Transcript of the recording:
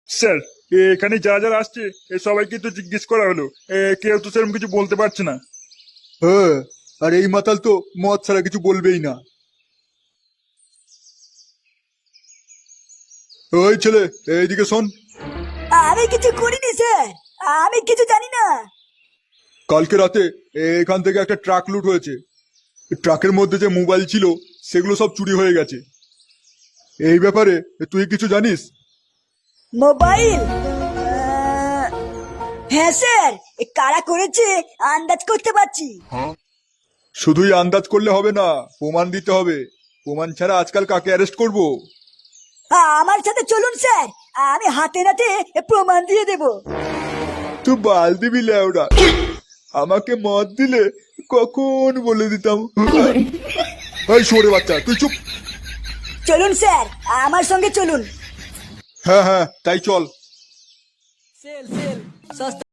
Sir, এখানে যারা যারা আসছে সবাইকে তো জিজ্ঞেস করা হলো, কেউ তো সেরকম কিছু বলতে পারছে না। হ্যাঁ, আর এই মাতাল তো মদ ছাড়া কিছু বলবেই না। ওই ছেলে, এইদিকে শোন। আমি কিছু করিনি স্যার, আমি কিছু জানি না। কালকে রাতে এখান থেকে একটা ট্রাক লুট হয়েছে। ট্রাকের মধ্যে যে মোবাইল ছিল সেগুলো সব চুরি হয়ে গেছে। এই ব্যাপারে তুই কিছু জানিস? মোবাইল? হ্যাঁ স্যার, কারা করেছে আন্দাজ করতে পারছি। শুধুই আন্দাজ করলে হবে না, প্রমাণ দিতে হবে। প্রমাণ ছাড়া আজকাল কাকে অ্যারেস্ট করব? আমার সাথে চলুন স্যার, আমি হাতে নাতে প্রমাণ দিয়ে দেব। তুই বাল দিবি লেওড়া। আমাকে মদ দিলে কখন বলে দিতাম। এই সরে বাচ্চা, তুই চুপ। চলুন স্যার, আমার সঙ্গে চলুন। হ্যাঁ হ্যাঁ, তাই চল। সেল সেল সস্তা।